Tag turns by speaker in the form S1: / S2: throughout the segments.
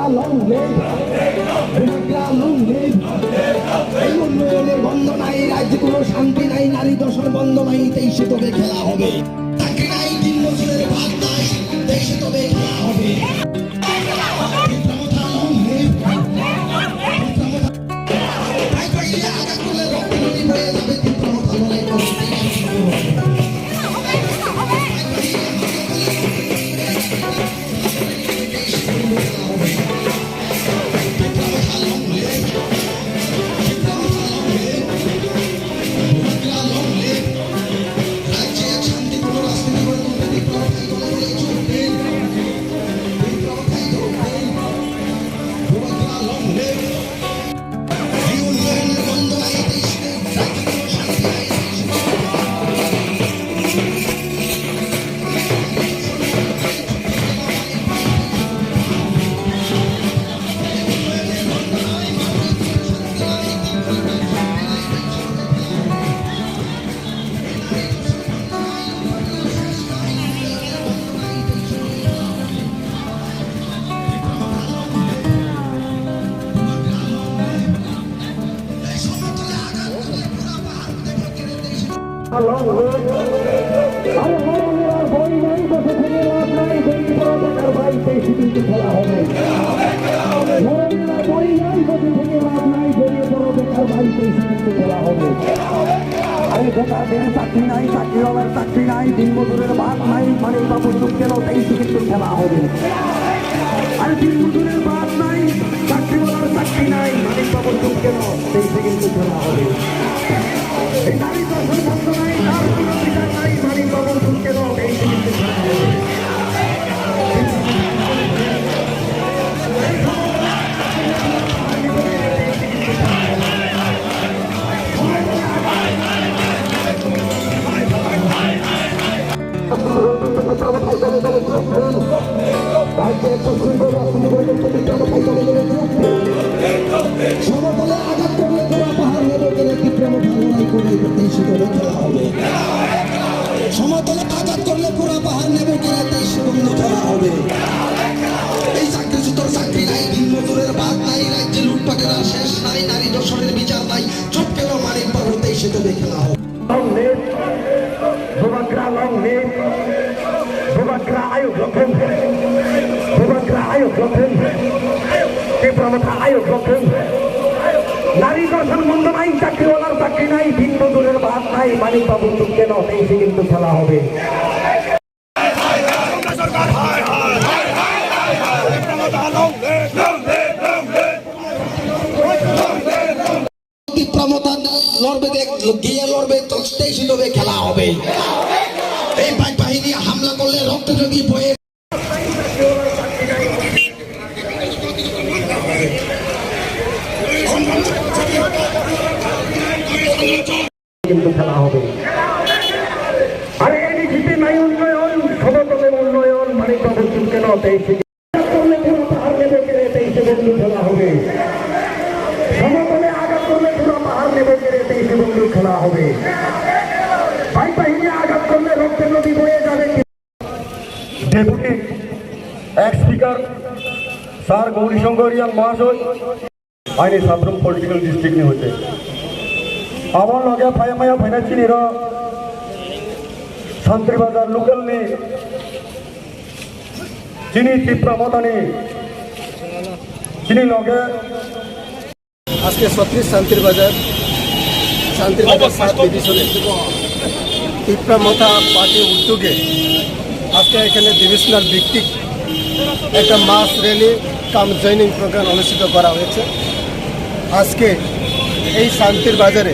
S1: এই উন্নয়নের বন্ধ নাই, রাজ্যে কোনো শান্তি নাই, নারী দর্শন বন্ধ নাই, 23 তবে খেলা হবে। চাকরি নাই, 3 বছরের ভাত নাই, 23 তবে খেলা হবে। চাকরি নাই, চাকরিওয়ালার চাকরি নাই, 3 বছরের ভাত নাই, মানে বাবু কেন 23 কিন্তু খেলা হবে। আর 3 বছরের ভাত নাই, চাকরিওয়ালার চাকরি নাই, মানে বাবু কেন 23 কিন্তু খেলা হবে। এই নারী দর্শন বন্ধ নাই, তার কোনো বিচার নাই, মানে বাবু কেন 23 কিন্তু খেলা হবে। সমতলে আঘাত করলে তোরা পাহাড় নেবে গেলে বিক্রম ভাঙাই করে 23 তবে খেলা হবে। সমতলে আঘাত করলে পুরা পাহাড় নেবে গেলে 23 বন্ধ খেলা হবে। এই চাকরি সুতোর চাকরি নাই, 3 বছরের ভাত নাই, রাজ্যে লুটপাটের আর শেষ নাই, নারী দর্শনের বিচার নাই, চোখ কেন মারির পাবো 23 তবে খেলা হবে। নারী দর্শন বন্ধ নাই, চাকরিওয়ালার চাকরি নাই, 3 বছরের ভাত নাই, মানিক বাবু কেন 23 কিন্তু খেলা হবে। খেলা হবে। এই বাহিনী হামলা করলে রক্ত যদি বয়ে কিন্তু খেলা হবে। আরে এই নীতিতে নাই উন্নয়ন, সমতলে উন্নয়ন, মানিক বাবু কেন 23 খেলা হবে। সমতলে আঘাত করলে পুরো পাহাড় নেবে গেলে 23 বন্ধু খেলা হবে। ভাই বাহিনী আঘাত করলে রক্তের নদী বয়ে যাবে। Deputy x speaker sir Gourishankar Real মহাশয় আইনি সাবরুম পলিটিক্যাল ডিস্ট্রিক্ট নিয়ে হচ্ছে আমার লগে ফায়ামায়া ফাইনান্সিয়াল শান্তি বাজার লোকাল নি চিনি তীব্র মতানি চিনি লগে
S2: আজকে 36 শান্তির বাজার 7 ডিভিশনে তীব্রমতা পার্টি উদ্যোগে আজকে এখানে ডিভিশনাল ভিত্তিক একটা মাস র্যালি কাম জয়নিং প্রোগ্রাম অনুষ্ঠিত করা হয়েছে। আজকে এই শান্তির বাজারে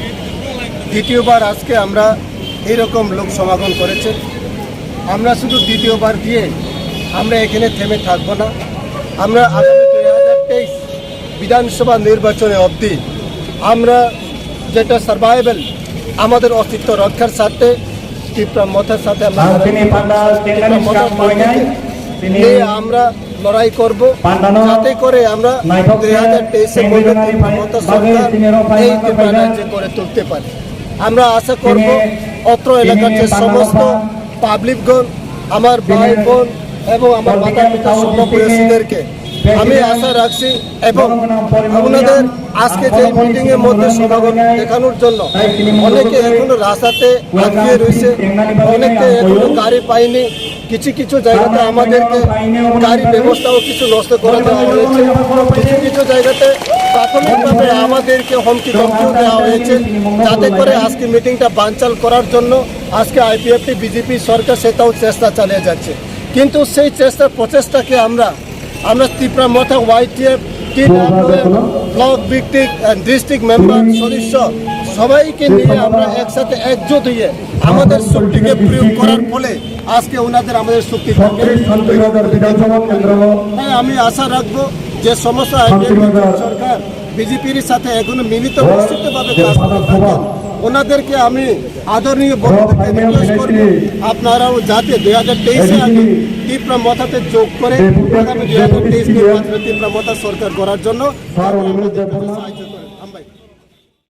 S2: দ্বিতীয়বার আজকে আমরা এইরকম লোক সমাগম করেছে। আমরা শুধু দ্বিতীয়বার দিয়ে আমরা এখানে থেমে থাকব না। আমরা আগামী 2023 বিধানসভা নির্বাচনে অবধি আমরা যেটা সার্ভাইভাল আমাদের অস্তিত্ব রক্ষার সাথে তীব্রমতার সাথে আমরা লড়াই করব, যাতে করে আমরা 2023-এর মধ্যে তীব্রমতা সরকার এই রাজ্যে করে তুলতে পারি। আমরা আশা করব অত্র এলাকার যে সমস্ত পাবলিকগণ, আমার ভাই বোন এবং আমার মাতা পিতা সর্বপ্রেসীদেরকে আমি আশা রাখছি এবং আপনাদের আজকে যে মিটিং এর মধ্যে সমাগম দেখানোর জন্য অনেকে এখনো রাস্তাতে আটকে রয়েছে, অনেকে এখনো গাড়ি পায়নি, কিছু কিছু জায়গাতে আমাদেরকে গাড়ি ব্যবস্থাও কিছু নষ্ট করে দেওয়া হয়েছে, কিছু কিছু জায়গাতে প্রাথমিকভাবে আমাদেরকে হুমকি ধমকিও দেওয়া হয়েছে, যাতে করে আজকে মিটিংটা বানচাল করার জন্য আজকে আইপিএফটি বিজেপি সরকার সেটাও চেষ্টা চালিয়ে যাচ্ছে। কিন্তু সেই প্রচেষ্টাকে আমরা ত্রিপুরা মথা ওয়াইটিএফ ব্লক ভিত্তিক ডিস্ট্রিক্ট মেম্বার সদস্য সবাইকে নিয়ে আমরা একসাথে একজোট হয়ে আমাদের শক্তিকে প্রয়োগ করার ফলে আজকে ওনাদের আমাদের শক্তি হ্যাঁ, আমি আশা রাখবো যে সমস্ত সরকার বিজেপির সাথে এখনো মিলিত নিশ্চিতভাবে কাজ করে থাকেন, ওনাদেরকে আমি আদরণীয় বক্তব্য রিকোয়েস্ট করব আপনারাও যাতে 2023-এ আগে ত্রিপুরা মথাতে যোগ করে আগামী 2023 নির্বাচনে ত্রিপুরা মথা সরকার করার জন্য সাহায্য